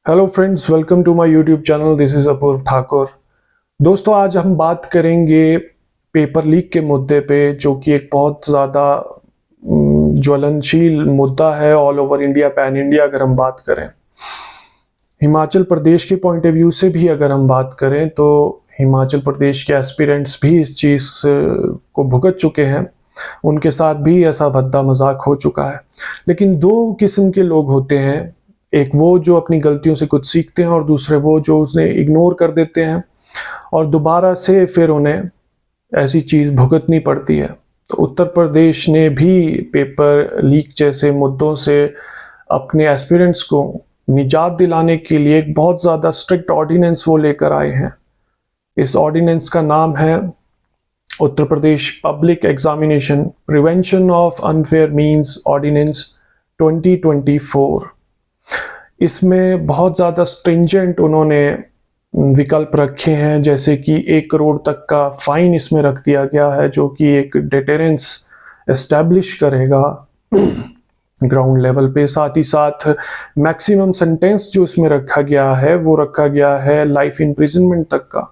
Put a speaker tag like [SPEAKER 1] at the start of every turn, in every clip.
[SPEAKER 1] Hello friends, welcome to my YouTube channel. This is Apoorva Thakur. दोस्तों, आज हम बात करेंगे पेपर लीक के मुद्दे पे, जो कि एक बहुत ज़्यादा ज्वलनशील मुद्दा है all over India, pan India. अगर हम बात करें हिमाचल प्रदेश के पॉइंट ऑफ व्यू से भी, अगर हम बात करें तो हिमाचल प्रदेश के एस्पिरेंट्स भी इस चीज़ को भुगत चुके हैं। उनके साथ भी ऐसा भद्दा मजाक हो चुका है। लेकिन दो किस्म के लोग होते हैं, एक वो जो अपनी गलतियों से कुछ सीखते हैं और दूसरे वो जो उसने इग्नोर कर देते हैं और दोबारा से फिर उन्हें ऐसी चीज़ भुगतनी पड़ती है। तो उत्तर प्रदेश ने भी पेपर लीक जैसे मुद्दों से अपने एस्पिरेंट्स को निजात दिलाने के लिए एक बहुत ज़्यादा स्ट्रिक्ट ऑर्डिनेंस वो लेकर आए हैं। इस ऑर्डिनेंस का नाम है Uttar Pradesh public examination prevention of unfair means ordinance 2024। इसमें बहुत ज़्यादा स्ट्रिंजेंट उन्होंने विकल्प रखे हैं, जैसे कि 1 करोड़ तक का फाइन इसमें रख दिया गया है, जो कि एक डिटेरेंस एस्टैब्लिश करेगा ग्राउंड लेवल पे। साथ ही साथ मैक्सिमम सेंटेंस जो इसमें रखा गया है वो रखा गया है लाइफ इम्प्रिजनमेंट तक का।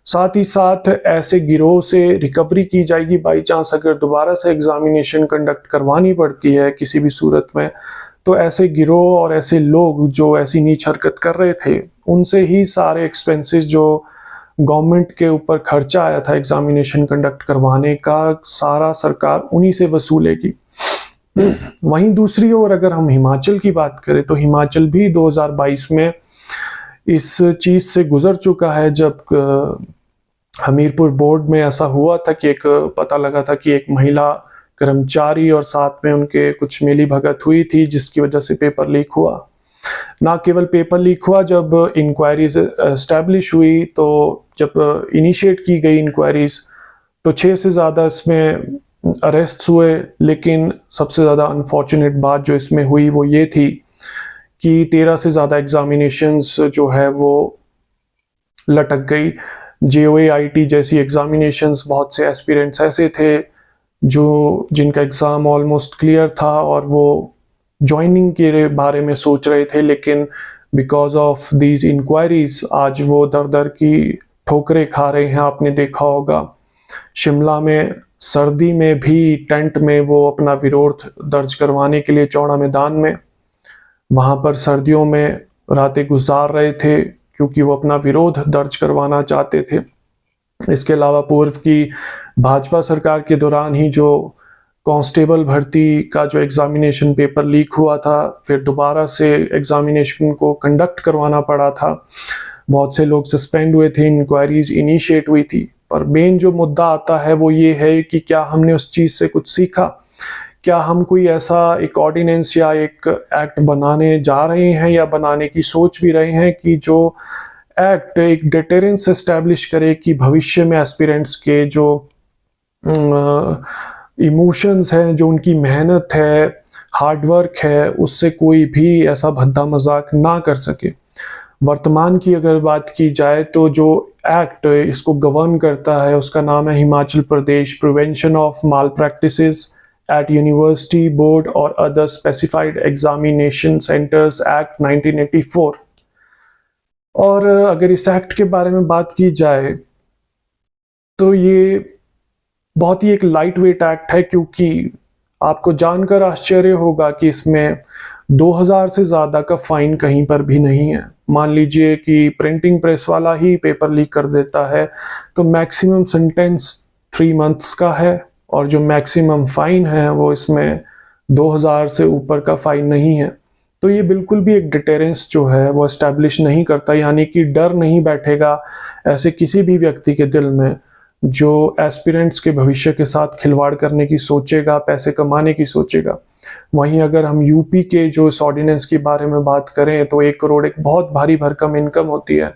[SPEAKER 1] साथ ही साथ ऐसे गिरोह से रिकवरी की जाएगी बाई चांस अगर दोबारा से एग्जामिनेशन कंडक्ट करवानी पड़ती है किसी भी सूरत में, तो ऐसे गिरोह और ऐसे लोग जो ऐसी नीच हरकत कर रहे थे उनसे ही सारे एक्सपेंसेस जो गवर्नमेंट के ऊपर खर्चा आया था एग्जामिनेशन कंडक्ट करवाने का, सारा सरकार उन्हीं से वसूलेगी। वहीं दूसरी ओर अगर हम हिमाचल की बात करें तो हिमाचल भी 2022 में इस चीज़ से गुजर चुका है, जब हमीरपुर बोर्ड में ऐसा हुआ था कि एक पता लगा था कि एक महिला कर्मचारी और साथ में उनके कुछ मिली भगत हुई थी, जिसकी वजह से पेपर लीक हुआ। ना केवल पेपर लीक हुआ, जब इंक्वायरीज एस्टैब्लिश हुई, तो जब इनिशिएट की गई इंक्वायरीज, तो 6 से ज़्यादा इसमें अरेस्ट हुए। लेकिन सबसे ज़्यादा अनफॉर्चुनेट बात जो इसमें हुई वो ये थी कि 13 से ज़्यादा एग्जामिनेशंस जो है वो लटक गई। JOAIT जैसी एग्जामिनेशंस, बहुत से एस्पिरेंट्स ऐसे थे जिनका एग्ज़ाम ऑलमोस्ट क्लियर था और वो ज्वाइनिंग के बारे में सोच रहे थे, लेकिन बिकॉज ऑफ दीज इंक्वायरीज आज वो दर दर की ठोकरें खा रहे हैं। आपने देखा होगा शिमला में सर्दी में भी टेंट में वो अपना विरोध दर्ज करवाने के लिए चौड़ा मैदान में वहाँ पर सर्दियों में रातें गुजार रहे थे, क्योंकि वो अपना विरोध दर्ज करवाना चाहते थे। इसके अलावा पूर्व की भाजपा सरकार के दौरान ही जो कांस्टेबल भर्ती का जो एग्जामिनेशन पेपर लीक हुआ था, फिर दोबारा से एग्जामिनेशन को कंडक्ट करवाना पड़ा था। बहुत से लोग सस्पेंड हुए थे, इंक्वायरीज इनिशिएट हुई थी। पर मेन जो मुद्दा आता है वो ये है कि क्या हमने उस चीज़ से कुछ सीखा? क्या हम कोई ऐसा एक ऑर्डिनेंस या एक एक्ट बनाने जा रहे हैं या बनाने की सोच भी रहे हैं कि जो एक्ट एक डिटेरेंस एस्टैब्लिश करे कि भविष्य में एस्पिरेंट्स के जो इमोशंस हैं, जो उनकी मेहनत है, हार्डवर्क है, उससे कोई भी ऐसा भद्दा मजाक ना कर सके। वर्तमान की अगर बात की जाए तो जो एक्ट इसको गवर्न करता है उसका नाम है Himachal Pradesh prevention of malpractices at university board और other specified examination centres act 1984। और अगर इस एक्ट के बारे में बात की जाए तो ये बहुत ही एक लाइट वेट एक्ट है, क्योंकि आपको जानकर आश्चर्य होगा कि इसमें 2000 से ज़्यादा का फाइन कहीं पर भी नहीं है। मान लीजिए कि प्रिंटिंग प्रेस वाला ही पेपर लीक कर देता है तो मैक्सिमम सेंटेंस 3 मंथ्स का है, और जो मैक्सिमम फाइन है वो इसमें 2000 से ऊपर का फाइन नहीं है। तो ये बिल्कुल भी एक डिटेरेंस जो है वो एस्टैब्लिश नहीं करता, यानी कि डर नहीं बैठेगा ऐसे किसी भी व्यक्ति के दिल में जो एस्पिरेंट्स के भविष्य के साथ खिलवाड़ करने की सोचेगा, पैसे कमाने की सोचेगा। वहीं अगर हम यूपी के जो इस ऑर्डिनेंस के बारे में बात करें तो 1 करोड़ एक बहुत भारी भरकम इनकम होती है,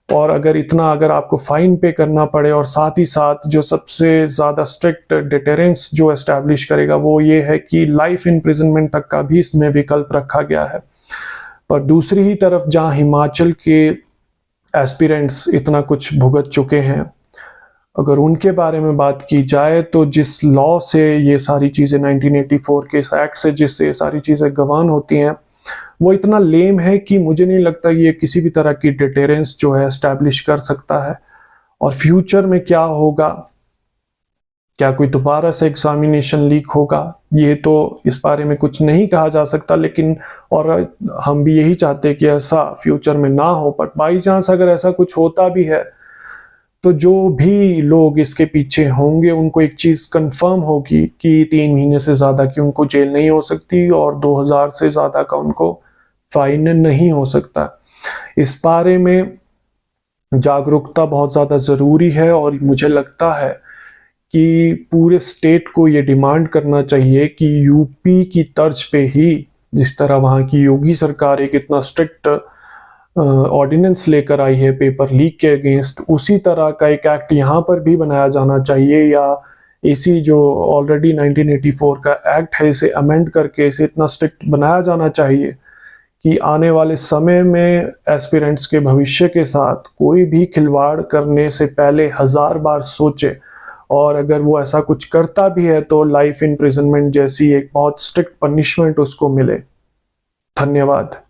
[SPEAKER 1] और अगर आपको फाइन पे करना पड़े, और साथ ही साथ जो सबसे ज़्यादा स्ट्रिक्ट डिटेरेंस जो एस्टैब्लिश करेगा वो ये है कि लाइफ इम्प्रिजनमेंट तक का भी इसमें विकल्प रखा गया है। पर दूसरी ही तरफ जहाँ हिमाचल के एस्पिरेंट्स इतना कुछ भुगत चुके हैं, अगर उनके बारे में बात की जाए तो जिस लॉ से ये सारी चीज़ें 1984 के इस एक्ट से जिससे ये सारी चीज़ें गवर्न होती हैं, वो इतना लेम है कि मुझे नहीं लगता ये किसी भी तरह की डिटेरेंस जो है एस्टैब्लिश कर सकता है। और फ्यूचर में क्या होगा, क्या कोई दोबारा से एग्जामिनेशन लीक होगा, ये तो इस बारे में कुछ नहीं कहा जा सकता, लेकिन और हम भी यही चाहते हैं कि ऐसा फ्यूचर में ना हो। बट बाई चांस अगर ऐसा कुछ होता भी है तो जो भी लोग इसके पीछे होंगे उनको एक चीज कंफर्म होगी कि 3 महीने से ज्यादा की उनको जेल नहीं हो सकती और 2000 से ज्यादा का उनको फाइन नहीं हो सकता। इस बारे में जागरूकता बहुत ज्यादा जरूरी है और मुझे लगता है कि पूरे स्टेट को ये डिमांड करना चाहिए कि यूपी की तर्ज पे ही, जिस तरह वहाँ की योगी सरकार एक इतना स्ट्रिक्ट ऑर्डिनेंस लेकर आई है पेपर लीक के अगेंस्ट, उसी तरह का एक एक्ट यहाँ पर भी बनाया जाना चाहिए, या इसी जो ऑलरेडी 1984 का एक्ट है इसे अमेंड करके इसे इतना स्ट्रिक्ट बनाया जाना चाहिए कि आने वाले समय में एस्पिरेंट्स के भविष्य के साथ कोई भी खिलवाड़ करने से पहले 1000 बार सोचे, और अगर वो ऐसा कुछ करता भी है तो लाइफ इम्प्रिजनमेंट जैसी एक बहुत स्ट्रिक्ट पनिशमेंट उसको मिले। धन्यवाद।